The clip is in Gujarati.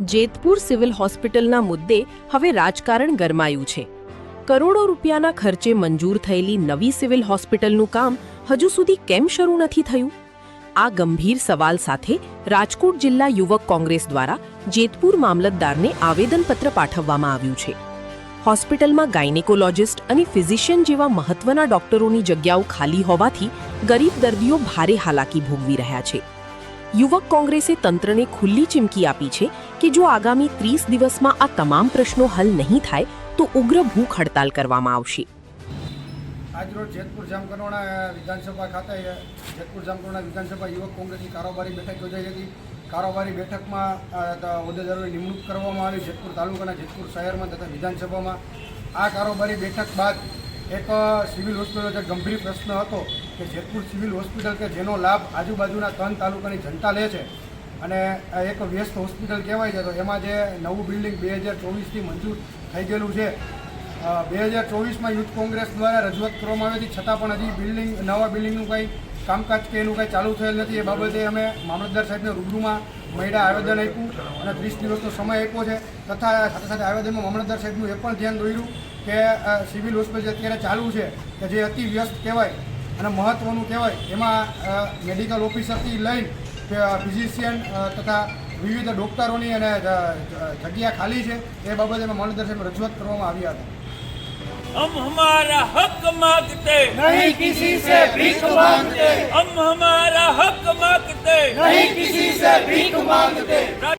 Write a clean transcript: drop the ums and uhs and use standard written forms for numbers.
જેતપુર સિવિલ હોસ્પિટલના મુદ્દે હવે રાજકારણ ગરમાયું છે। કરોડો રૂપિયાના ખર્ચે મંજૂર થયેલી નવી સિવિલ હોસ્પિટલનું કામ હજુ સુધી કેમ શરૂ નથી થયું? આ ગંભીર સવાલ સાથે રાજકોટ જિલ્લા યુવક કોંગ્રેસ દ્વારા જેતપુર મામલતદારને આવેદનપત્ર પાઠવવામાં આવ્યું છે। હોસ્પિટલમાં ગાયનેકોલોજિસ્ટ અને ફિઝિશિયન જેવા મહત્વના ડોક્ટરોની જગ્યાઓ ખાલી હોવાથી ગરીબ દર્દીઓ ભારે હાલાકી ભોગવી રહ્યા છે। યુવક કોંગ્રેસે તંત્રને ખુલ્લી ચીમકી આપી છે કે જો આગામી 30 દિવસમાં આ તમામ પ્રશ્નો હલ નહીં થાય તો ઉગ્ર ભૂખ હડતાલ કરવામાં આવશે। આજરોજ જેતપુર જામકંડોરણા વિધાનસભા ખાતે જેતપુર જામકંડોરણા વિધાનસભા યુવક કોંગ્રેસની કારોબારી બેઠક યોજાઈ હતી। કારોબારી બેઠકમાં હોદ્દેદારોની નિમણૂક કરવામાં આવી જેતપુર તાલુકાના જેતપુર શહેરમાં તથા વિધાનસભામાં। આ કારોબારી બેઠક બાદ એક સિવિલ હોસ્પિટલ જે ગંભીર પ્રશ્ન હતો કે જેતપુર સિવિલ હોસ્પિટલ કે જેનો લાભ આજુબાજુના 3 તાલુકાની જનતા લે છે અને એક વ્યસ્ત હોસ્પિટલ કહેવાય છે, તો એમાં જે નવું બિલ્ડિંગ 2024થી મંજૂર થઈ ગયેલું છે। 2024માં યુથ કોંગ્રેસ દ્વારા રજૂઆત કરવામાં આવી હતી, છતાં પણ હજી નવા બિલ્ડિંગનું કંઈ કામકાજ કે એનું કંઈ ચાલુ થયેલ નથી। એ બાબતે અમે મામલતદાર સાહેબને રૂબરૂમાં મળ્યા, આવેદન આપ્યું અને 30 દિવસનો સમય આપ્યો છે। તથા સાથે સાથે આવેદનમાં મામલતદાર સાહેબનું એ પણ ધ્યાન દોર્યું કે સિવિલ હોસ્પિટલ જે અત્યારે ચાલુ છે કે જે અતિ વ્યસ્ત કહેવાય અને મહત્ત્વનું કહેવાય, એમાં મેડિકલ ઓફિસરથી લઈને ફિઝિશિયન તથા વિવિધ ડૉક્ટરોની અને જગ્યા ખાલી છે। એ બાબતે અમે મામલતદાર સાહેબ રજૂઆત કરવામાં આવ્યા હતા। हम हमारा हक मांगते नहीं किसी से भीख मांगते, हम हमारा हक मांगते नहीं किसी से भीख मांगते।